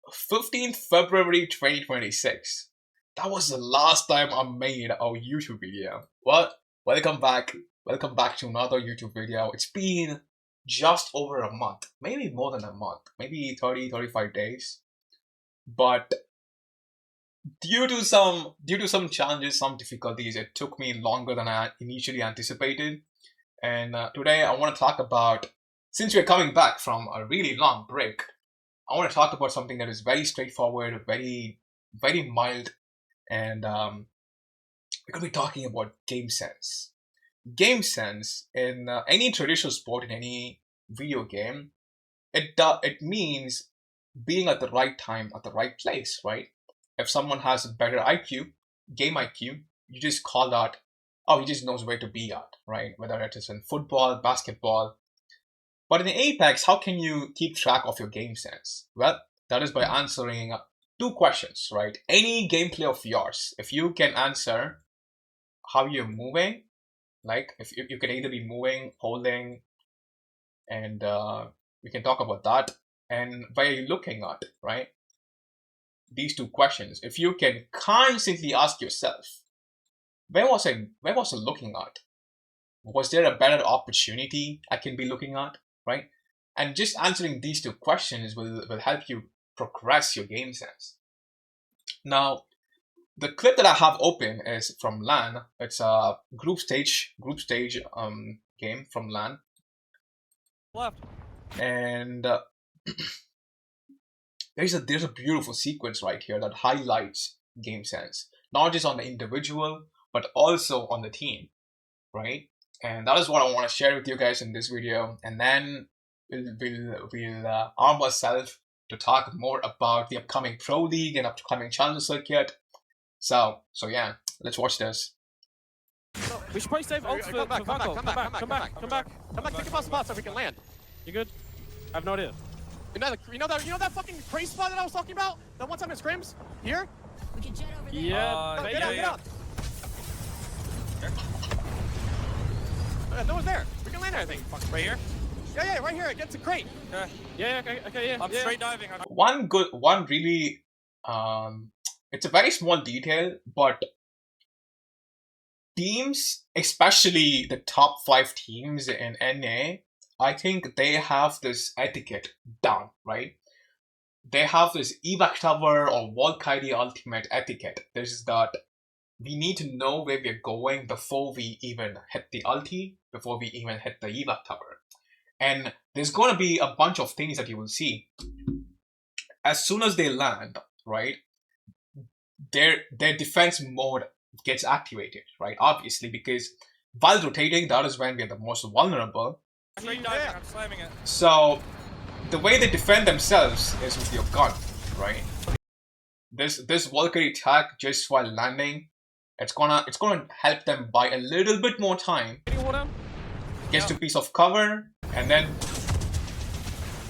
15th February 2026. That was the last time I made a YouTube video. Well, welcome back. Welcome back to another YouTube video. It's been just over a month, maybe more than a month, maybe 35 days. But due to some challenges, some difficulties, it took me longer than I initially anticipated. And today I want to talk about, since we're coming back from a really long break, I want to talk about something that is very straightforward, very mild, and we're going to be talking about Gamesense. Gamesense in any traditional sport, in any video game, it means being at the right time, at the right place, right? If someone has a better IQ, game IQ, you just call that, oh, he just knows where to be at, right? Whether it is in football, basketball. But in Apex, how can you keep track of your game sense? Well, that is by answering two questions, right? Any gameplay of yours, if you can answer how you're moving, like if you can either be moving, holding, and we can talk about that, and where you're looking at, right? These two questions. If you can constantly ask yourself, where was I looking at? Was there a better opportunity I can be looking at, right? And just answering these two questions will help you progress your game sense. Now, the clip that I have open is from LAN. It's a group stage game from LAN. Left. And there's a beautiful sequence right here that highlights game sense, not just on the individual, but also on the team, right? And that is what I want to share with you guys in this video. And then we'll arm ourselves to talk more about the upcoming Pro League and upcoming Challenger Circuit. So yeah, let's watch this. We should probably save ults for Come back. Think about spots so we can land. You good? I have no idea. You know that fucking crazy spot that I was talking about? That one time it scrims? Here? We can jet over there. Yeah, Get out. No one's there. We can land there, I think. Right here? Yeah, right here. Get to crate. Okay. Yeah. I'm straight diving. One really, it's a very small detail, but teams, especially the top 5 teams in NA, I think they have this etiquette down, right? They have this evac tower or Valkyrie ultimate etiquette. There's that we need to know where we're going before we even hit the ulti, before we even hit the evac tower. And there's going to be a bunch of things that you will see. As soon as they land, right, their defense mode gets activated, right? Obviously, because while rotating, that is when we're the most vulnerable. Straight diving, I'm slamming it. So the way they defend themselves is with your gun, right? This Valkyrie attack just while landing, it's gonna help them buy a little bit more time. Gets to a piece of cover and then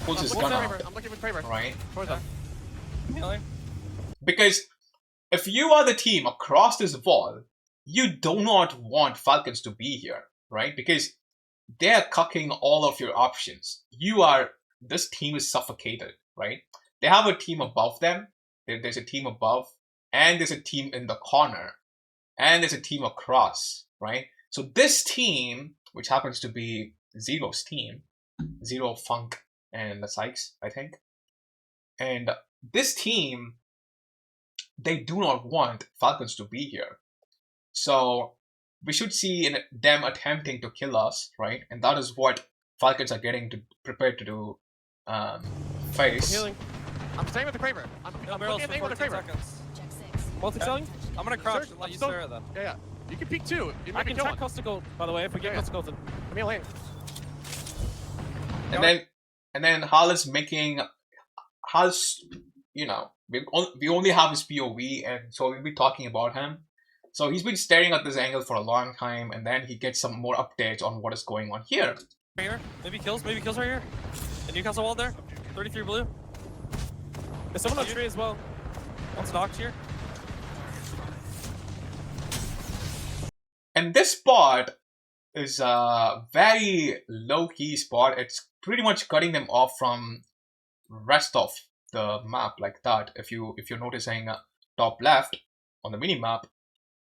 pulls his gun out. I'm looking for Kramer. Right? Really? Because if you are the team across this wall, you do not want Falcons to be here, right? Because they're cucking all of your options. This team is suffocated, right? They have a team above them. There's a team above, and there's a team in the corner, and there's a team across, right? So this team, which happens to be Zero's team, Zero, Funk, and the Sykes, I think. And this team, they do not want Falcons to be here. So we should see them attempting to kill us, right? And that is what Falcons are getting prepared to do face. Healing. I'm staying with the Kramer. I'm looking at the with the Kramer. Check 6. Multi-selling? I'm gonna crouch and let you Sarah though. Yeah. You can peek too. I can track Costical, by the way, if we get Costical. Give me a lane. And then Hal's you know, we only have his POV, and so we'll be talking about him. So he's been staring at this angle for a long time, and then he gets some more updates on what is going on here. Right here. Maybe kills right here. The Newcastle wall there. 33 blue. There's someone on tree as well. One's knocked here. And this spot is a very low-key spot. It's pretty much cutting them off from rest of the map like that, if you're noticing top left on the mini map,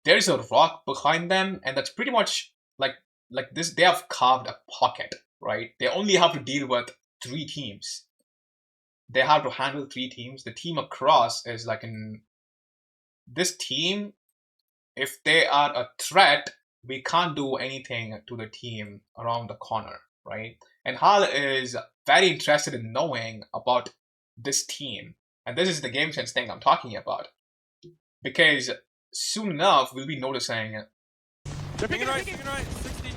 there's a rock behind them, and that's pretty much like this. They have carved a pocket, right? They only have to deal with 3 teams. They have to handle 3 teams. The team across is like in this team. If they are a threat, we can't do anything to the team around the corner, right? And Hal is very interested in knowing about this team. And this is the Gamesense thing I'm talking about. Because soon enough, we'll be noticing... They're Picking right, 60. picking right, 60.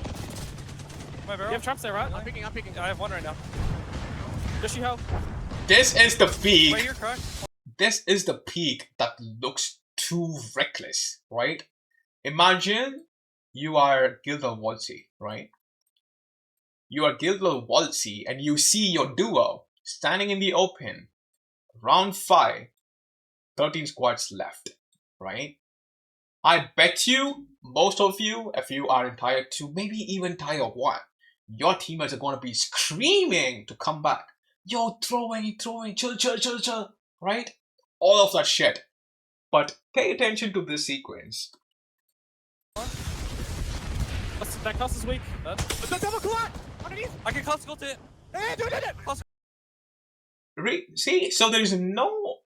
My barrel. You have traps there, right? I'm picking. Yeah, I have one right now. Does she help? This is the peak. Right here, crack. This is the peak that looks too reckless, right? Imagine you are Gilda Waltzy, right? You are Gilda Waltzy and you see your duo standing in the open. Round 5, 13 squads left, right? I bet you, most of you, if you are in tier 2, maybe even tier 1, your teammates are going to be screaming to come back. Yo, throwing, chill, right? All of that shit. But pay attention to this sequence. That cost is weak. The double collide underneath. I can classical to it. Hey, do it. See, so there's no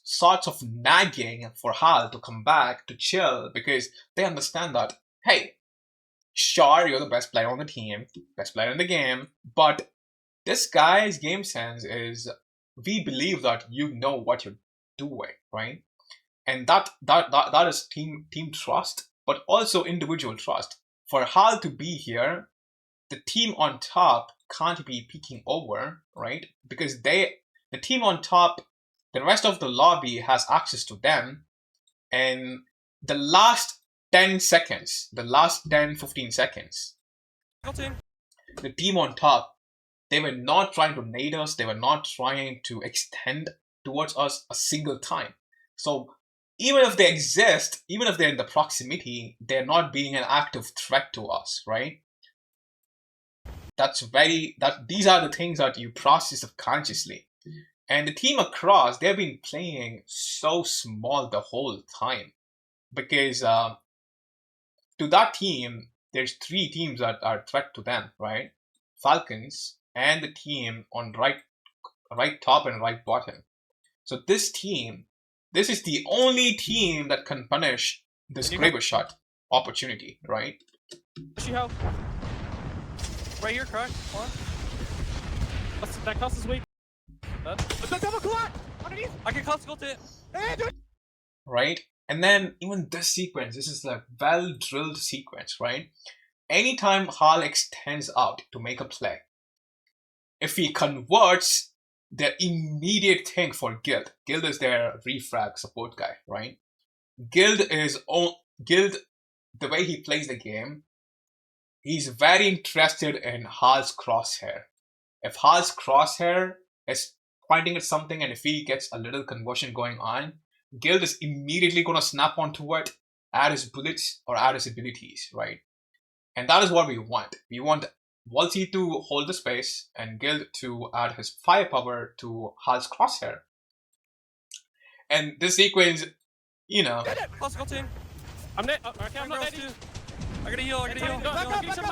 sorts of nagging for Hal to come back to chill, because they understand that, hey, sure, you're the best player on the team, best player in the game, but this guy's game sense is, we believe that you know what you're doing, right? And that is team trust, but also individual trust. For Hal to be here, the team on top can't be peeking over, right? Because the team on top, the rest of the lobby has access to them, and the last 10 seconds, the last 10-15 seconds, the team on top, they were not trying to nade us, they were not trying to extend towards us a single time. So even if they exist, even if they're in the proximity, they're not being an active threat to us, right? These are the things that you process subconsciously. And the team across, they've been playing so small the whole time. Because to that team, there's 3 teams that are a threat to them, right? Falcons and the team on right top and right bottom. So this team, this is the only team that can punish this Graver shot opportunity, right? Does she help? Right here, crack. One. That cost is weak. The double collide underneath. I can classical to it. Hey, do it. Right? And then even this sequence, this is like well-drilled sequence, right? Anytime Hal extends out to make a play, if he converts, the immediate thing for Guild is their refrag support guy, right? Guild, the way he plays the game, he's very interested in Hal's crosshair. If Hal's crosshair is pointing at something and if he gets a little conversion going on, Guild is immediately going to snap onto it, add his bullets or add his abilities, right? And that is what we want. We want Waltzy to hold the space and Guild to add his firepower to Hal's crosshair. And this sequence, you know... Classical team. I'm not ready. I gotta heal,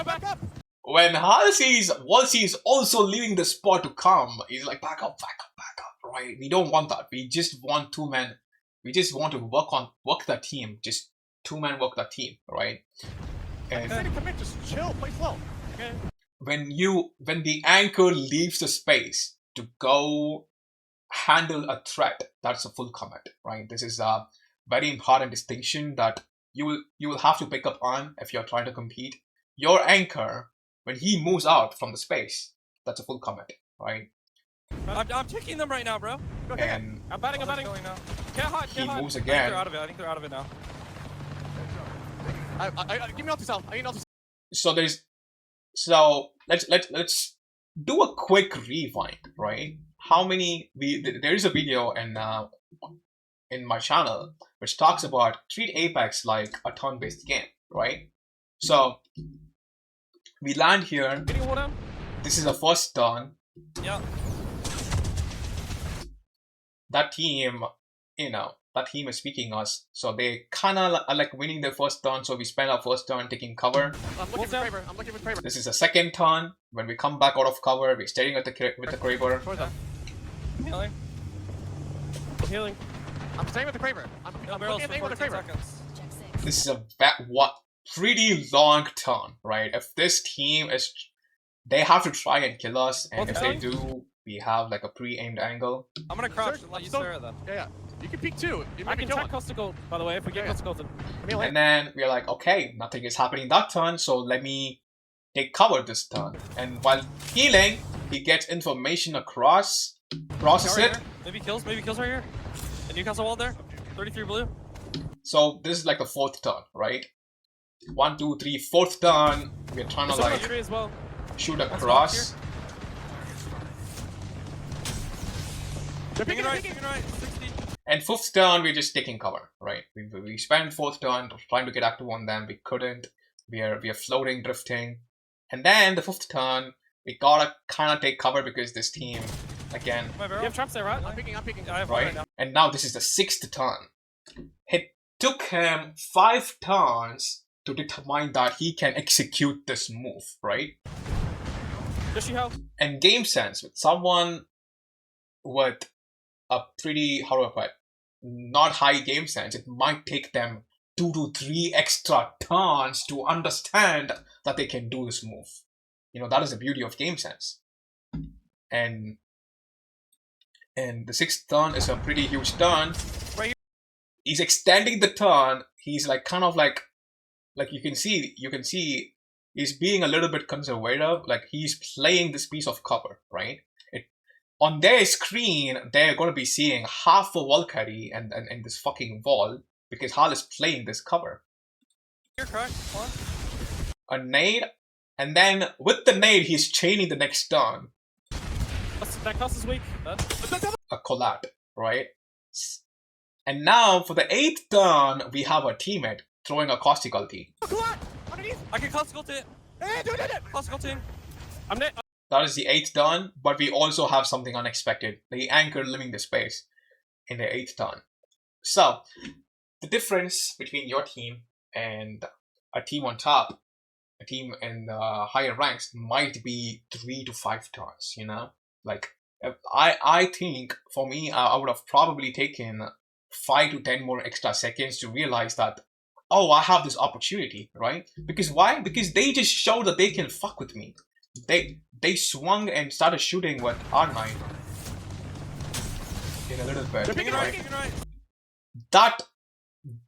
Back up. When Hal sees Waltzy is also leaving the spot to come, he's like, back up, right? We don't want that. We just want 2 men. We just want to work that team. Just 2 men work that team, right? And Commit, just chill, play slow. Okay. When the anchor leaves the space to go handle a threat, that's a full commit, right? This is a very important distinction that you will have to pick up on if you're trying to compete. Your anchor, when he moves out from the space, that's a full commit, right? I'm taking them right now, bro. Okay. And I'm batting. Going now. Can't hide. he moves I think again. they're out of it. I think they're out of it now. Give me ulti-cell. I need ulti-cell. Let's do a quick rewind, right? There is a video in my channel which talks about treat Apex like a turn-based game, right? So we land here. Getting a wall down. This is the first turn. Yeah. that team, that team is speaking us. So they kind of are like winning their first turn. So we spend our first turn taking cover. I'm looking for Kraber. I'm looking for Kraber. This is the second turn. When we come back out of cover, we're staying with the Kraber. Towards them. I'm healing. I'm healing. I'm staying with the Kraber. I'm No looking barrels at the for aim with the 14 Kraber. seconds. Check 6. This is a pretty long turn, right? If this team is, they have to try and kill us, and if they do, we have like a pre-aimed angle. I'm gonna crouch Sir, and let I'm you still- stare at them. Yeah. You can peek too. You I might can kill check one. coast to gold, by the way, if we get Yeah. coast to gold. Give me a lane. And then we're like, okay, nothing is happening that turn, so let me take cover this turn. And while healing, he gets information across, process Right it. here. Maybe kills right here. And Newcastle wall there. 33 blue. So this is like the fourth turn, right? 1, 2, 3, fourth turn. We're trying to There's someone on like tree as well. shoot One's across. They're Picking peeking, right, peeking. picking right. 60. And fifth turn, we're just taking cover, right? We spent fourth turn trying to get active on them. We couldn't. We are floating, drifting. And then the fifth turn, we gotta kind of take cover because this team, again, My You barrel. have traps there, right? I'm peeking. I have one right? right now. And now this is the sixth turn. It took him 5 turns to determine that he can execute this move, right? Does she help? And Gamesense, with someone with a pretty, how do I put it, not high game sense, it might take them 2 to 3 extra turns to understand that they can do this move. That is the beauty of game sense. And the sixth turn is a pretty huge turn. Right here. He's extending the turn. He's like kind of like you can see he's being a little bit conservative. Like he's playing this piece of cover, right? On their screen, they're going to be seeing half a Valkyrie and this fucking wall because Hal is playing this cover. You're correct. One. A nade, and then with the nade, he's chaining the next turn. That cost is weak. Dead. A collab, right? And now for the 8th turn, we have a teammate throwing a caustic ulti. Oh, come on! Underneath! I can cost gold to it. Hey, do it! Cost gold team. I'm dead. That is the 8th turn, but we also have something unexpected. The anchor living the space in the 8th turn. So, the difference between your team and a team on top, a team in the higher ranks, might be 3 to 5 turns, Like, I think, for me, I would have probably taken 5 to 10 more extra seconds to realize that, oh, I have this opportunity, right? Because why? Because they just showed that they can fuck with me. They swung and started shooting with R9 in a little bit. Picking right, picking right.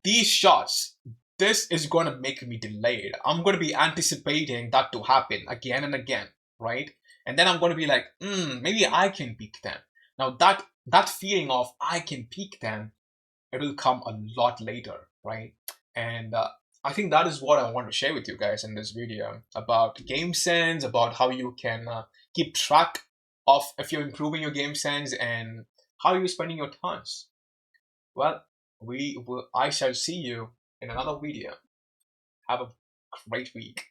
These shots, this is going to make me delayed. I'm going to be anticipating that to happen again and again, right? And then I'm going to be like, maybe I can peek them. Now that feeling of I can peek them, it will come a lot later, right? And I think that is what I want to share with you guys in this video about game sense, about how you can keep track of if you're improving your game sense and how you're spending your turns. Well, I shall see you in another video. Have a great week.